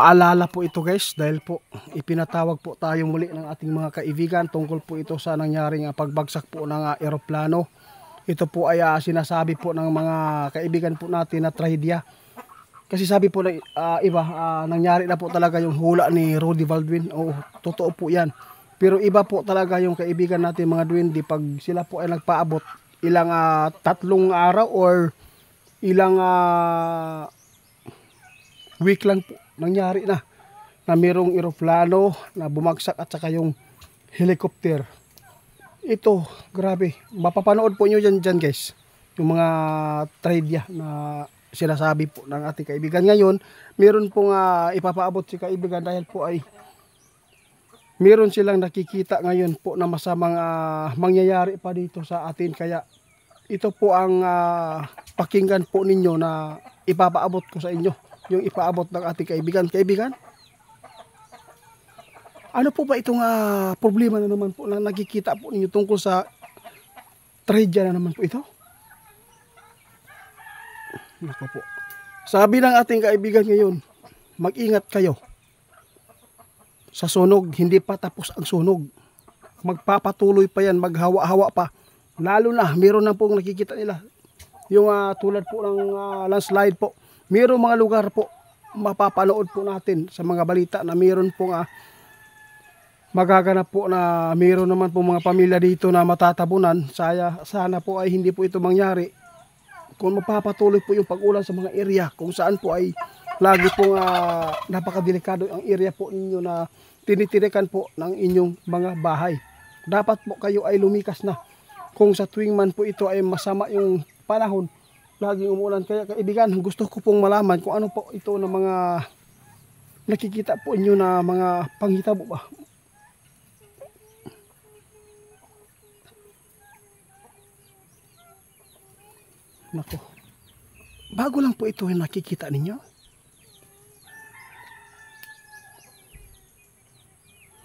paalala po ito guys, dahil po ipinatawag po tayo muli ng ating mga kaibigan tungkol po ito sa nangyaring pagbagsak po ng eroplano. Ito po ay sinasabi po ng mga kaibigan po natin na trahedya. Kasi sabi po ng iba, nangyari na po talaga yung hula ni Rudy Baldwin. O totoo po yan. Pero iba po talaga yung kaibigan natin mga duwende, pag sila po ay nagpaabot ilang 3 araw or ilang week lang po, nangyari na mayroong eroplano na bumagsak at saka yung helicopter. Ito, grabe. Mapapanood po nyo dyan guys, yung mga trahedya na sinasabi po ng ating kaibigan. Ngayon, meron pong ipapaabot si kaibigan dahil po ay meron silang nakikita ngayon po na masamang mangyayari pa dito sa atin. Kaya ito po ang pakinggan po ninyo na ipapaabot ko sa inyo, yung ipaabot ng ating kaibigan. Kaibigan, ano po ba itong problema na naman po na nakikita po ninyo tungkol sa trahedya na naman po ito? Nako po. Sabi ng ating kaibigan ngayon, mag-ingat kayo sa sunog. Hindi pa tapos ang sunog. Magpapatuloy pa yan, maghawa-hawa pa. Lalo na, meron na pong nakikita nila. Yung tulad po ng landslide po. Meron mga lugar po, mapapanood po natin sa mga balita na meron pong magaganap po na meron naman po mga pamilya dito na matatabunan. Sana po ay hindi po ito mangyari. Kung mapapatuloy po yung pag-ulan sa mga area kung saan po ay lagi pong napakadelikado ang area po ninyo na tinitirikan po ng inyong mga bahay. Dapat po kayo ay lumikas na. Kung sa tuwing man po ito ay masama yung panahon, laging umulan. Kaya kaibigan, gusto ko pong malaman kung ano po ito na mga nakikita po inyo na mga panghitabo ba. Nako, bago lang po ito yung nakikita ninyo.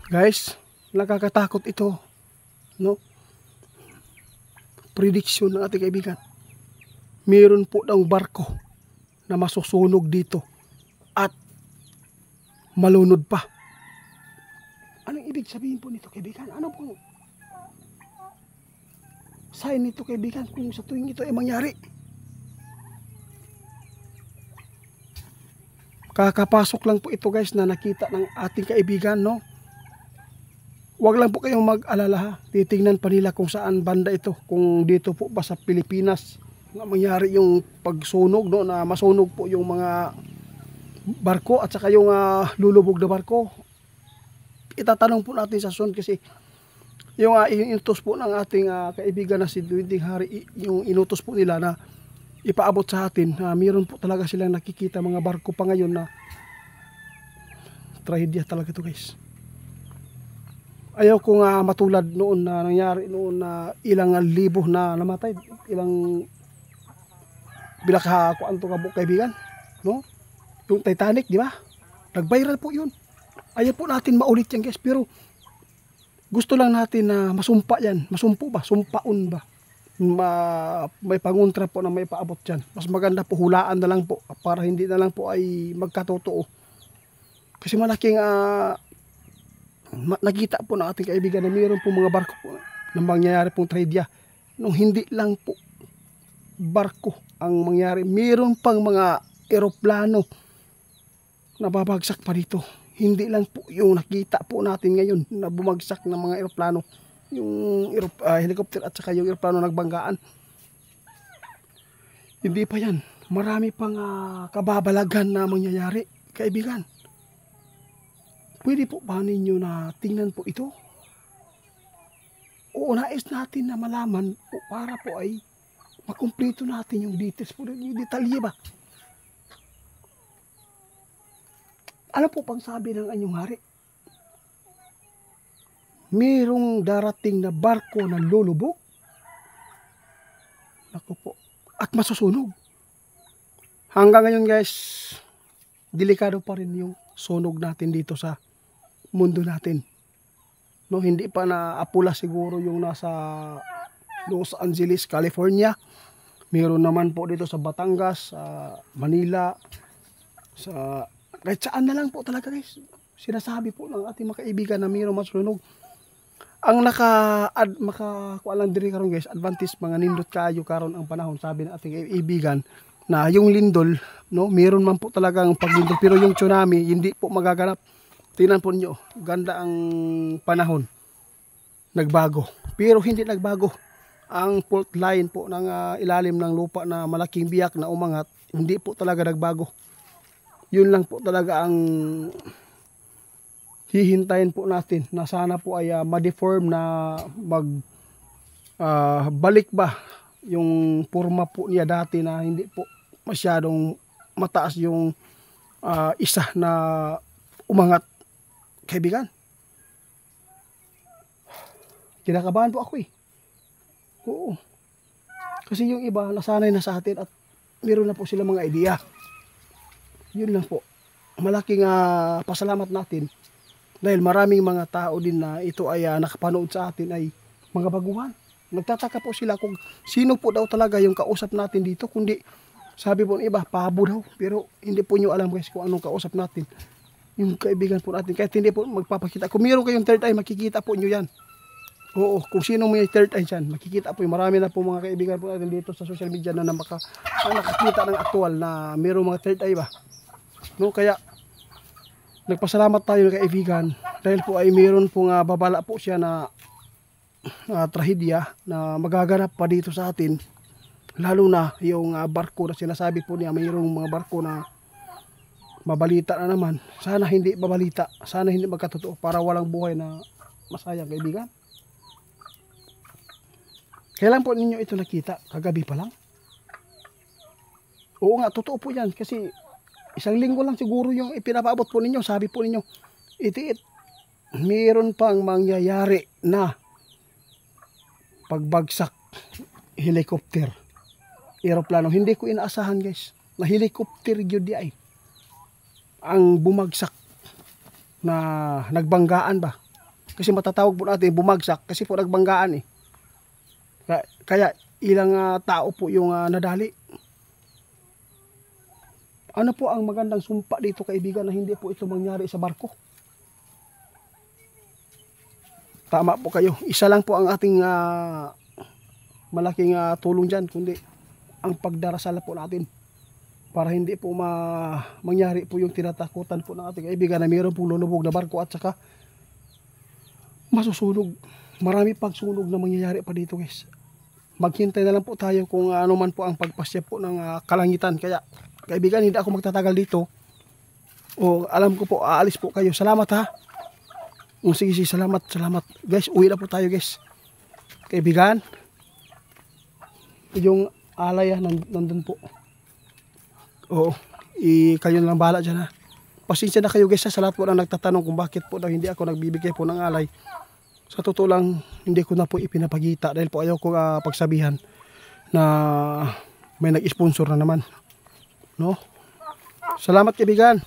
Guys, nakakatakot ito, no? Prediction ng ating kaibigan. Meron po ng barko na masusunog dito at malunod pa. Anong ibig sabihin po nito, kaibigan? Ano po sign nito, kaibigan, kung sa tuwing ito ay mangyari? Kakapasok lang po ito guys na nakita ng ating kaibigan, no? Huwag lang po kayong mag-alala ha. Titingnan pa nila kung saan banda ito. Kung dito po ba sa Pilipinas na mangyari yung pagsunog, no? Na masunog po yung mga barko at saka yung lulubog na barko. Itatanong po natin sa son kasi yung inutos po ng ating kaibigan na si Duwinding Hari, yung inutos po nila na ipaabot sa atin. Mayroon po talaga silang nakikita mga barko pa ngayon na trahedya talaga ito guys. Ayaw ko matulad noon na nangyari noon na ilang libo na namatay, ilang bilakakuan to kaibigan, no? Yung Titanic, di ba? Nag-viral po yun. Ayaw po natin maulit yan guys, pero gusto lang natin na masumpa yan. Masumpo ba? Sumpaon ba? May pangontra po na may paabot dyan. Mas maganda po hulaan na lang po para hindi na lang po ay magkatotoo. Kasi malaking nakita po ng ating kaibigan na mayroon po mga barko po na mangyayari pong trahedya. Nung hindi lang po barko ang mangyari, mayroon pang mga eroplano na babagsak pa dito. Hindi lang po yung nakita po natin ngayon na bumagsak ng mga eroplano, yung helicopter at saka yung eroplano nagbanggaan. Hindi pa yan. Marami pang kababalagan na mangyayari, kaibigan. Pwede po ba ninyo na tingnan po ito? O nais natin na malaman po para po ay makumpleto natin yung details po, yung detalye ba? Ano po pang sabi ng anyong hari? Mayroong darating na barko na lulubog? Naku po. At masusunog. Hanggang ngayon guys, delikado pa rin yung sunog natin dito sa mundo natin. No, hindi pa naapula siguro yung nasa Los Angeles, California. Meron naman po dito sa Batangas, sa Manila, sa Kahit saan na lang po talaga guys. Sinasabi po ng ating mga kaibigan na mayroong masunog. Ang makakuha lang diri karon guys, advantage mga nindot kaayo karon ang panahon, sabi ng ating kaibigan na yung lindol, no, meron man po talagang paglindol, pero yung tsunami hindi po magaganap. Tingnan po niyo, ganda ang panahon. Nagbago. Pero hindi nagbago. Ang fault line po ng ilalim ng lupa na malaking biyak na umangat, hindi po talaga nagbago. Yun lang po talaga ang hihintayin po natin, na sana po ay ma-deform, na balik ba yung forma po niya dati, na hindi po masyadong mataas yung isa na umangat. Kaibigan, kinakabahan po ako eh. Oo. Kasi yung iba nasanay na sa atin at meron na po sila mga idea. Yun lang po. Malaking pasalamat natin dahil maraming mga tao din na ito ay nakapanood sa atin ay mga baguhan. Nagtataka po sila kung sino po daw talaga yung kausap natin dito, kundi sabi po ng iba, pabo daw. Pero hindi po nyo alam guys kung anong kausap natin. Yung kaibigan po natin. Kahit hindi po magpapakita. Kung meron kayong third eye, makikita po nyo yan. Oo, kung sino may third eye dyan, makikita po. Marami na po mga kaibigan po natin dito sa social media na nakakita ng aktual na mayroong mga third eye ba. No, kaya nagpasalamat tayo ng kaibigan dahil po ay mayroon pong babala po siya na trahedya na magaganap pa dito sa atin. Lalo na yung barko na sinasabi po niya, mayroong mga barko na mabalita na naman. Sana hindi mabalita, sana hindi magkatotoo para walang buhay na masayang kaibigan. Kailan po ninyo ito nakita? Kagabi pa lang? Oo nga, totoo po yan. Kasi isang linggo lang siguro yung ipinapaabot po ninyo. Sabi po ninyo, itiit, mayroon pang mangyayari na pagbagsak helicopter, aeroplano. Hindi ko inaasahan guys, na helicopter yun di ay ang bumagsak, na nagbanggaan ba. Kasi matatawag po natin bumagsak kasi po nagbanggaan eh. Kaya ilang tao po yung nadali. Ano po ang magandang sumpa dito kaibigan na hindi po ito mangyari sa barko? Tama po kayo. Isa lang po ang ating malaking tulong dyan, kundi ang pagdarasal po natin para hindi po mangyari po yung tinatakutan po ng ating kaibigan na mayroon po lulubog na barko at saka masusunog. Marami pang sunog na mangyayari pa dito guys. Maghintay na lang po tayo kung ano man po ang pagpasya po ng kalangitan. Kaya kaibigan, hindi ako magtatagal dito. O alam ko po, aalis po kayo. Salamat ha. Sige, salamat. Guys, uwi na po tayo guys. Kaibigan, yung alay nandun po. Oo, kayo na lang bahala dyan ha. Pasensya na kayo guys sa lahat po na nagtatanong kung bakit po daw hindi ako nagbibigay po ng alay. Sa totoo lang, hindi ko na po ipinapagita dahil po ayaw ko pagsabihan na may nag-sponsor na naman. No? Salamat kaibigan.